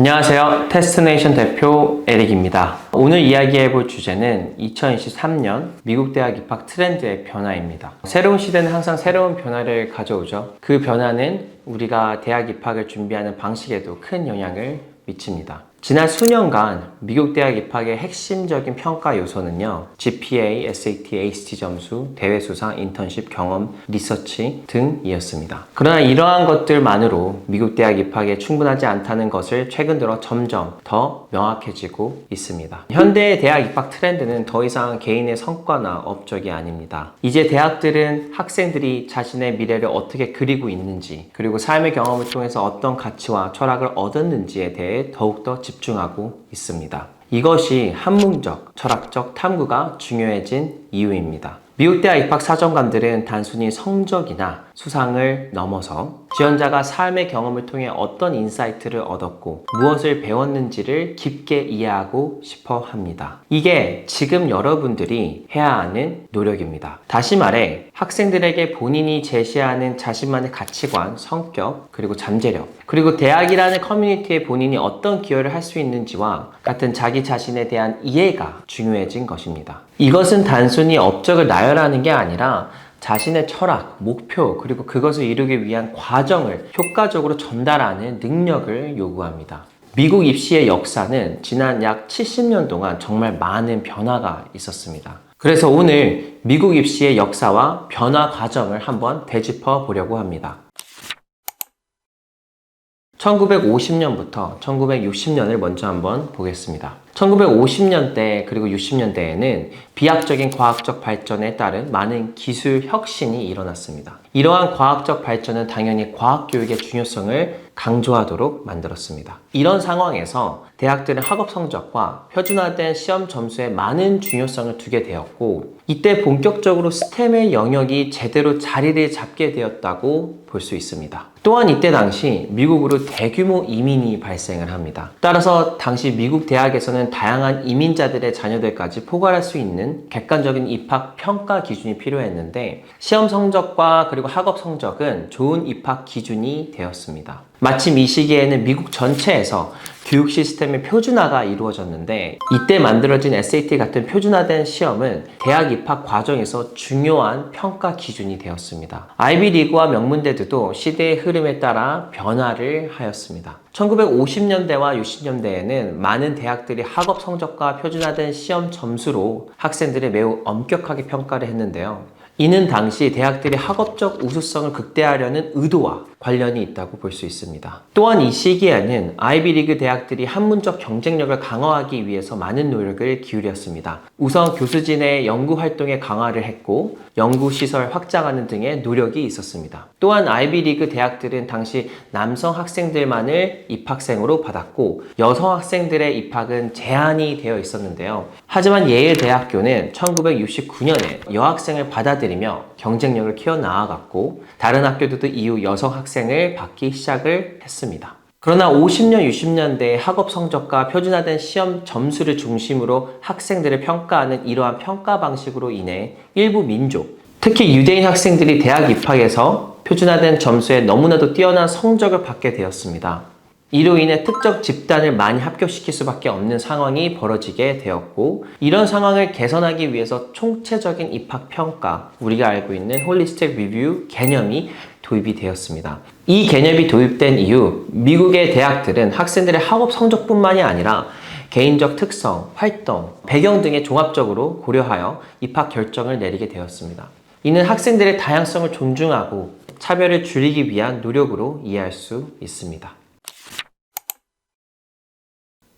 안녕하세요. 테스트네이션 대표 에릭입니다. 오늘 이야기해볼 주제는 2023년 미국 대학 입학 트렌드의 변화입니다. 새로운 시대는 항상 새로운 변화를 가져오죠. 그 변화는 우리가 대학 입학을 준비하는 방식에도 큰 영향을 미칩니다. 지난 수년간 미국 대학 입학의 핵심적인 평가 요소는요, GPA, SAT, ACT 점수, 대회 수상, 인턴십, 경험, 리서치 등이었습니다. 그러나 이러한 것들만으로 미국 대학 입학에 충분하지 않다는 것을 최근 들어 점점 더 명확해지고 있습니다. 현대의 대학 입학 트렌드는 더 이상 개인의 성과나 업적이 아닙니다. 이제 대학들은 학생들이 자신의 미래를 어떻게 그리고 있는지, 그리고 삶의 경험을 통해서 어떤 가치와 철학을 얻었는지에 대해 더욱더 집중하고 있습니다. 이것이 학문적, 철학적 탐구가 중요해진 이유입니다. 미국 대학 입학 사정관들은 단순히 성적이나 수상을 넘어서 지원자가 삶의 경험을 통해 어떤 인사이트를 얻었고 무엇을 배웠는지를 깊게 이해하고 싶어 합니다. 이게 지금 여러분들이 해야 하는 노력입니다. 다시 말해 학생들에게 본인이 제시하는 자신만의 가치관, 성격, 그리고 잠재력, 그리고 대학이라는 커뮤니티에 본인이 어떤 기여를 할 수 있는지와 같은 자기 자신에 대한 이해가 중요해진 것입니다. 이것은 단순히 업적을 나열하는 게 아니라 자신의 철학, 목표, 그리고 그것을 이루기 위한 과정을 효과적으로 전달하는 능력을 요구합니다. 미국 입시의 역사는 지난 약 70년 동안 정말 많은 변화가 있었습니다. 그래서 오늘 미국 입시의 역사와 변화 과정을 한번 되짚어 보려고 합니다. 1950년부터 1960년을 먼저 한번 보겠습니다. 1950년대 그리고 60년대에는 비약적인 과학적 발전에 따른 많은 기술 혁신이 일어났습니다. 이러한 과학적 발전은 당연히 과학교육의 중요성을 강조하도록 만들었습니다. 이런 상황에서 대학들은 학업 성적과 표준화된 시험 점수에 많은 중요성을 두게 되었고, 이때 본격적으로 스템의 영역이 제대로 자리를 잡게 되었다고 볼 수 있습니다. 또한 이때 당시 미국으로 대규모 이민이 발생을 합니다. 따라서 당시 미국 대학에서는 다양한 이민자들의 자녀들까지 포괄할 수 있는 객관적인 입학 평가 기준이 필요했는데, 시험 성적과 그리고 학업 성적은 좋은 입학 기준이 되었습니다. 마침 이 시기에는 미국 전체에서 교육 시스템의 표준화가 이루어졌는데, 이때 만들어진 SAT 같은 표준화된 시험은 대학 입학 과정에서 중요한 평가 기준이 되었습니다. 아이비리그와 명문대들도 시대의 흐름에 따라 변화를 하였습니다. 1950년대와 60년대에는 많은 대학들이 학업 성적과 표준화된 시험 점수로 학생들을 매우 엄격하게 평가를 했는데요. 이는 당시 대학들이 학업적 우수성을 극대화하려는 의도와 관련이 있다고 볼 수 있습니다. 또한 이 시기에는 아이비리그 대학들이 학문적 경쟁력을 강화하기 위해서 많은 노력을 기울였습니다. 우선 교수진의 연구활동에 강화를 했고, 연구시설 확장하는 등의 노력이 있었습니다. 또한 아이비리그 대학들은 당시 남성 학생들만을 입학생으로 받았고, 여성 학생들의 입학은 제한이 되어 있었는데요. 하지만 예일 대학교는 1969년에 여학생을 받아들이며 경쟁력을 키워나아갔고, 다른 학교들도 이후 여성 학생을 받기 시작을 했습니다. 그러나 50년, 60년대의 학업 성적과 표준화된 시험 점수를 중심으로 학생들을 평가하는 이러한 평가 방식으로 인해 일부 민족, 특히 유대인 학생들이 대학 입학에서 표준화된 점수에 너무나도 뛰어난 성적을 받게 되었습니다. 이로 인해 특정 집단을 많이 합격시킬 수밖에 없는 상황이 벌어지게 되었고, 이런 상황을 개선하기 위해서 총체적인 입학평가, 우리가 알고 있는 홀리스틱 리뷰 개념이 도입이 되었습니다. 이 개념이 도입된 이후 미국의 대학들은 학생들의 학업 성적뿐만이 아니라 개인적 특성, 활동, 배경 등의 종합적으로 고려하여 입학 결정을 내리게 되었습니다. 이는 학생들의 다양성을 존중하고 차별을 줄이기 위한 노력으로 이해할 수 있습니다.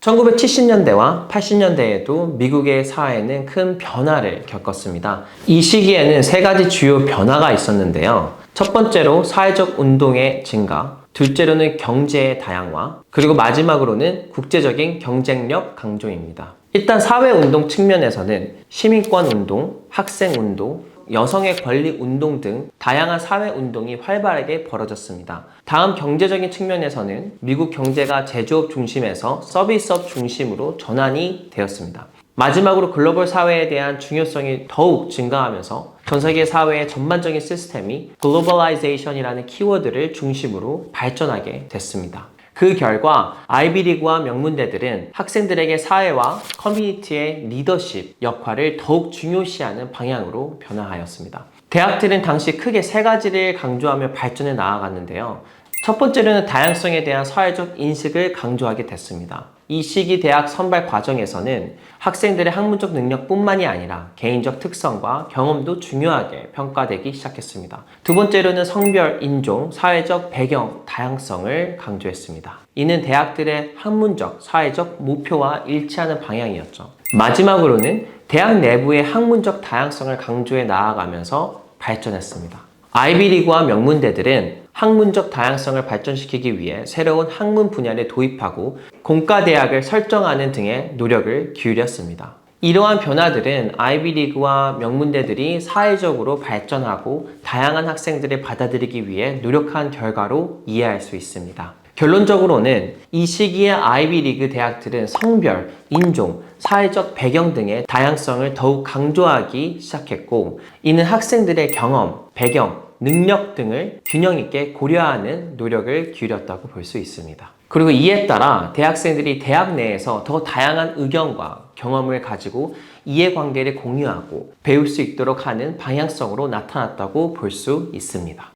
1970년대와 80년대에도 미국의 사회는 큰 변화를 겪었습니다. 이 시기에는 세 가지 주요 변화가 있었는데요. 첫 번째로 사회적 운동의 증가, 둘째로는 경제의 다양화, 그리고 마지막으로는 국제적인 경쟁력 강조입니다. 일단 사회운동 측면에서는 시민권운동, 학생운동, 여성의 권리 운동 등 다양한 사회운동이 활발하게 벌어졌습니다. 다음 경제적인 측면에서는 미국 경제가 제조업 중심에서 서비스업 중심으로 전환이 되었습니다. 마지막으로 글로벌 사회에 대한 중요성이 더욱 증가하면서 전 세계 사회의 전반적인 시스템이 글로벌라이제이션이라는 키워드를 중심으로 발전하게 됐습니다. 그 결과 아이비리그와 명문대들은 학생들에게 사회와 커뮤니티의 리더십 역할을 더욱 중요시하는 방향으로 변화하였습니다. 대학들은 당시 크게 세 가지를 강조하며 발전해 나아갔는데요. 첫 번째로는 다양성에 대한 사회적 인식을 강조하게 됐습니다. 이 시기 대학 선발 과정에서는 학생들의 학문적 능력뿐만이 아니라 개인적 특성과 경험도 중요하게 평가되기 시작했습니다. 두 번째로는 성별, 인종, 사회적 배경, 다양성을 강조했습니다. 이는 대학들의 학문적, 사회적 목표와 일치하는 방향이었죠. 마지막으로는 대학 내부의 학문적 다양성을 강조해 나아가면서 발전했습니다. 아이비리그와 명문대들은 학문적 다양성을 발전시키기 위해 새로운 학문 분야를 도입하고 공과대학을 설정하는 등의 노력을 기울였습니다. 이러한 변화들은 아이비리그와 명문대들이 사회적으로 발전하고 다양한 학생들을 받아들이기 위해 노력한 결과로 이해할 수 있습니다. 결론적으로는 이 시기의 아이비리그 대학들은 성별, 인종, 사회적 배경 등의 다양성을 더욱 강조하기 시작했고, 이는 학생들의 경험, 배경, 능력 등을 균형 있게 고려하는 노력을 기울였다고 볼 수 있습니다. 그리고 이에 따라 대학생들이 대학 내에서 더 다양한 의견과 경험을 가지고 이해관계를 공유하고 배울 수 있도록 하는 방향성으로 나타났다고 볼 수 있습니다.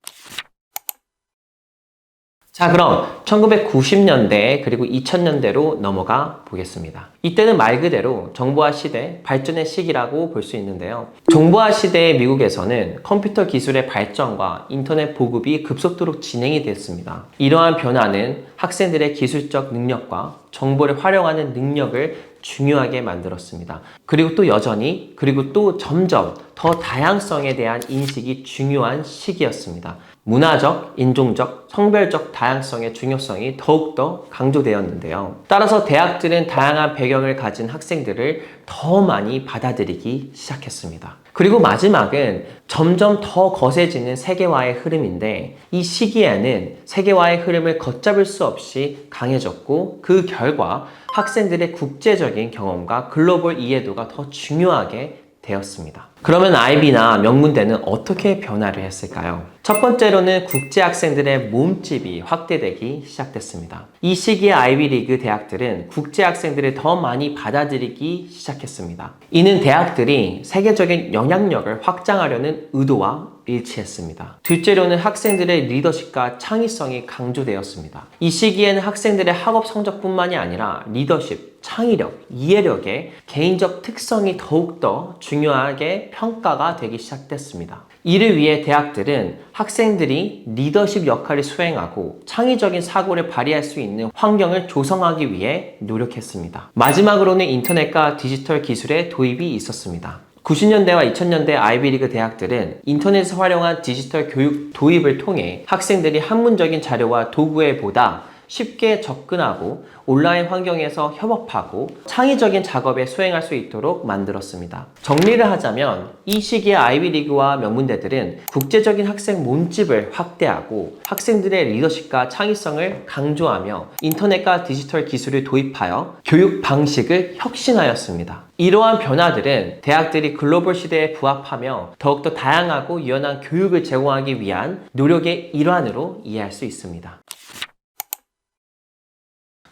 자, 그럼 1990년대 그리고 2000년대로 넘어가 보겠습니다. 이때는 말 그대로 정보화 시대 발전의 시기라고 볼 수 있는데요. 정보화 시대의 미국에서는 컴퓨터 기술의 발전과 인터넷 보급이 급속도로 진행이 됐습니다. 이러한 변화는 학생들의 기술적 능력과 정보를 활용하는 능력을 중요하게 만들었습니다. 그리고 또 여전히, 그리고 또 점점 더 다양성에 대한 인식이 중요한 시기였습니다. 문화적, 인종적, 성별적 다양성의 중요성이 더욱더 강조되었는데요. 따라서 대학들은 다양한 배경을 가진 학생들을 더 많이 받아들이기 시작했습니다. 그리고 마지막은 점점 더 거세지는 세계화의 흐름인데, 이 시기에는 세계화의 흐름을 걷잡을 수 없이 강해졌고, 그 결과 학생들의 국제적인 경험과 글로벌 이해도가 더 중요하게 되었습니다. 그러면 아이비나 명문대는 어떻게 변화를 했을까요? 첫 번째로는 국제 학생들의 몸집이 확대되기 시작됐습니다. 이 시기에 아이비리그 대학들은 국제 학생들을 더 많이 받아들이기 시작했습니다. 이는 대학들이 세계적인 영향력을 확장하려는 의도와 일치했습니다. 둘째로는 학생들의 리더십과 창의성이 강조되었습니다. 이 시기에는 학생들의 학업 성적뿐만이 아니라 리더십, 창의력, 이해력의 개인적 특성이 더욱더 중요하게 평가가 되기 시작됐습니다. 이를 위해 대학들은 학생들이 리더십 역할을 수행하고 창의적인 사고를 발휘할 수 있는 환경을 조성하기 위해 노력했습니다. 마지막으로는 인터넷과 디지털 기술의 도입이 있었습니다. 90년대와 2000년대 아이비리그 대학들은 인터넷을 활용한 디지털 교육 도입을 통해 학생들이 학문적인 자료와 도구에 보다 쉽게 접근하고 온라인 환경에서 협업하고 창의적인 작업에 수행할 수 있도록 만들었습니다. 정리를 하자면 이 시기의 아이비리그와 명문대들은 국제적인 학생 몸집을 확대하고 학생들의 리더십과 창의성을 강조하며 인터넷과 디지털 기술을 도입하여 교육 방식을 혁신하였습니다. 이러한 변화들은 대학들이 글로벌 시대에 부합하며 더욱더 다양하고 유연한 교육을 제공하기 위한 노력의 일환으로 이해할 수 있습니다.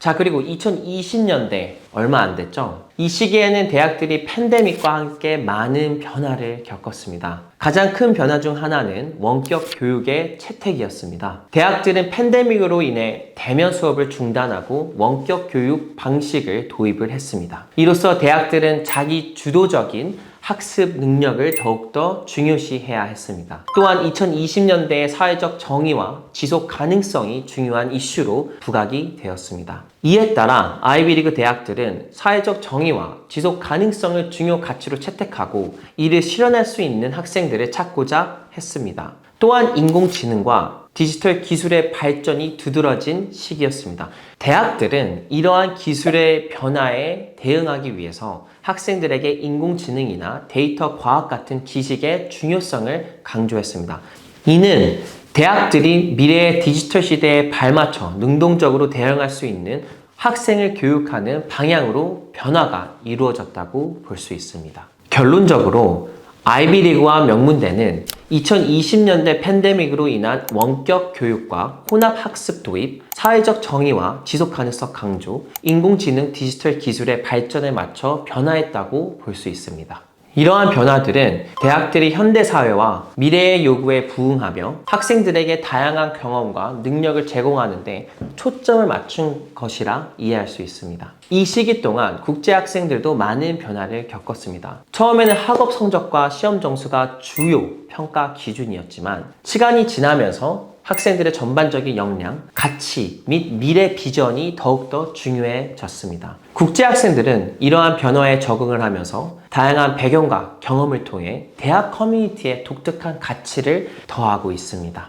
자, 그리고 2020년대 얼마 안 됐죠? 이 시기에는 대학들이 팬데믹과 함께 많은 변화를 겪었습니다. 가장 큰 변화 중 하나는 원격 교육의 채택이었습니다. 대학들은 팬데믹으로 인해 대면 수업을 중단하고 원격 교육 방식을 도입을 했습니다. 이로써 대학들은 자기 주도적인 학습 능력을 더욱더 중요시해야 했습니다. 또한 2020년대의 사회적 정의와 지속 가능성이 중요한 이슈로 부각이 되었습니다. 이에 따라 아이비리그 대학들은 사회적 정의와 지속 가능성을 중요 가치로 채택하고 이를 실현할 수 있는 학생들을 찾고자 했습니다. 또한 인공지능과 디지털 기술의 발전이 두드러진 시기였습니다. 대학들은 이러한 기술의 변화에 대응하기 위해서 학생들에게 인공지능이나 데이터 과학 같은 지식의 중요성을 강조했습니다. 이는 대학들이 미래의 디지털 시대에 발맞춰 능동적으로 대응할 수 있는 학생을 교육하는 방향으로 변화가 이루어졌다고 볼 수 있습니다. 결론적으로 아이비리그와 명문대는 2020년대 팬데믹으로 인한 원격 교육과 혼합 학습 도입, 사회적 정의와 지속 가능성 강조, 인공지능 디지털 기술의 발전에 맞춰 변화했다고 볼 수 있습니다. 이러한 변화들은 대학들이 현대사회와 미래의 요구에 부응하며 학생들에게 다양한 경험과 능력을 제공하는 데 초점을 맞춘 것이라 이해할 수 있습니다. 이 시기 동안 국제학생들도 많은 변화를 겪었습니다. 처음에는 학업 성적과 시험 점수가 주요 평가 기준이었지만 시간이 지나면서 학생들의 전반적인 역량, 가치 및 미래 비전이 더욱더 중요해졌습니다. 국제학생들은 이러한 변화에 적응을 하면서 다양한 배경과 경험을 통해 대학 커뮤니티에 독특한 가치를 더하고 있습니다.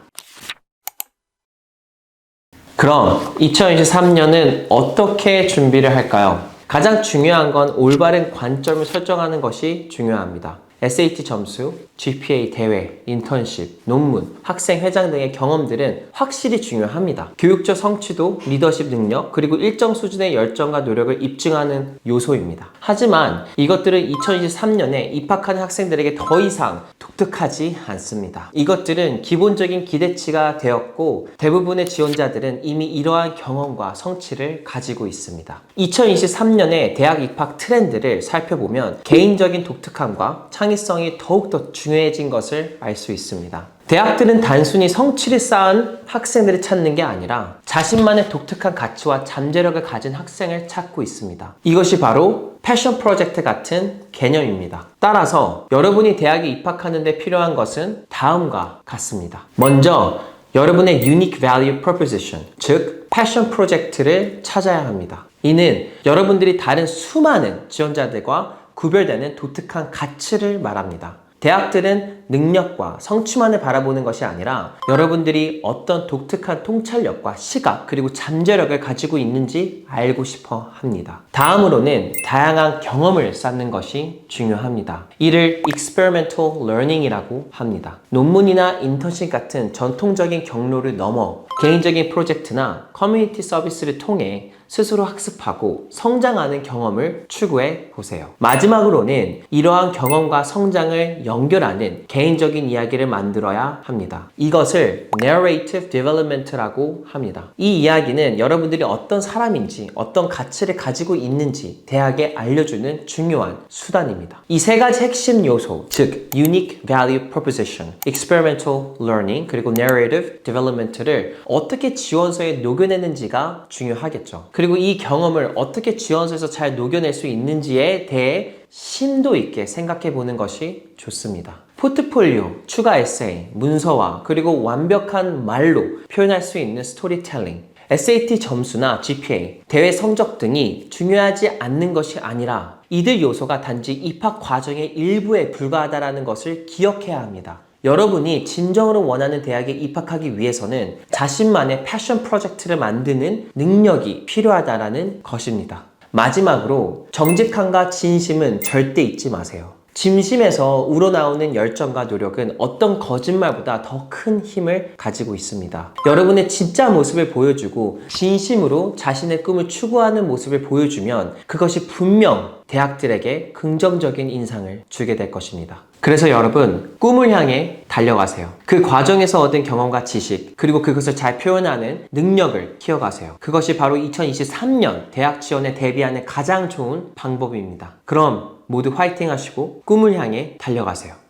그럼 2023년은 어떻게 준비를 할까요? 가장 중요한 건 올바른 관점을 설정하는 것이 중요합니다. SAT 점수, GPA 대회, 인턴십, 논문, 학생 회장 등의 경험들은 확실히 중요합니다. 교육적 성취도, 리더십 능력, 그리고 일정 수준의 열정과 노력을 입증하는 요소입니다. 하지만 이것들은 2023년에 입학하는 학생들에게 더 이상 독특하지 않습니다. 이것들은 기본적인 기대치가 되었고 대부분의 지원자들은 이미 이러한 경험과 성취를 가지고 있습니다. 2023년에 대학 입학 트렌드를 살펴보면 개인적인 독특함과 창의성이 더욱더 중요해진 것을 알 수 있습니다. 대학들은 단순히 성취를 쌓은 학생들을 찾는 게 아니라 자신만의 독특한 가치와 잠재력을 가진 학생을 찾고 있습니다. 이것이 바로 패션 프로젝트 같은 개념입니다. 따라서 여러분이 대학에 입학하는 데 필요한 것은 다음과 같습니다. 먼저 여러분의 Unique Value Proposition, 즉 패션 프로젝트를 찾아야 합니다. 이는 여러분들이 다른 수많은 지원자들과 구별되는 독특한 가치를 말합니다. 대학들은 능력과 성취만을 바라보는 것이 아니라 여러분들이 어떤 독특한 통찰력과 시각 그리고 잠재력을 가지고 있는지 알고 싶어 합니다. 다음으로는 다양한 경험을 쌓는 것이 중요합니다. 이를 experimental learning이라고 합니다. 논문이나 인턴십 같은 전통적인 경로를 넘어 개인적인 프로젝트나 커뮤니티 서비스를 통해 스스로 학습하고 성장하는 경험을 추구해 보세요. 마지막으로는 이러한 경험과 성장을 연결하는 개인적인 이야기를 만들어야 합니다. 이것을 narrative development라고 합니다. 이 이야기는 여러분들이 어떤 사람인지, 어떤 가치를 가지고 있는지 대학에 알려주는 중요한 수단입니다. 이 세 가지 핵심 요소, 즉 unique value proposition, experimental learning, 그리고 narrative development를 어떻게 지원서에 녹여내는지가 중요하겠죠. 그리고 이 경험을 어떻게 지원서에서 잘 녹여낼 수 있는지에 대해 심도 있게 생각해 보는 것이 좋습니다. 포트폴리오, 추가 에세이, 문서화, 그리고 완벽한 말로 표현할 수 있는 스토리텔링, SAT 점수나 GPA, 대회 성적 등이 중요하지 않는 것이 아니라 이들 요소가 단지 입학 과정의 일부에 불과하다는 것을 기억해야 합니다. 여러분이 진정으로 원하는 대학에 입학하기 위해서는 자신만의 패션 프로젝트를 만드는 능력이 필요하다는 것입니다. 마지막으로 정직함과 진심은 절대 잊지 마세요. 진심에서 우러나오는 열정과 노력은 어떤 거짓말보다 더 큰 힘을 가지고 있습니다. 여러분의 진짜 모습을 보여주고 진심으로 자신의 꿈을 추구하는 모습을 보여주면 그것이 분명 대학들에게 긍정적인 인상을 주게 될 것입니다. 그래서 여러분, 꿈을 향해 달려가세요. 그 과정에서 얻은 경험과 지식, 그리고 그것을 잘 표현하는 능력을 키워가세요. 그것이 바로 2023년 대학 지원에 대비하는 가장 좋은 방법입니다. 그럼 모두 화이팅 하시고 꿈을 향해 달려가세요.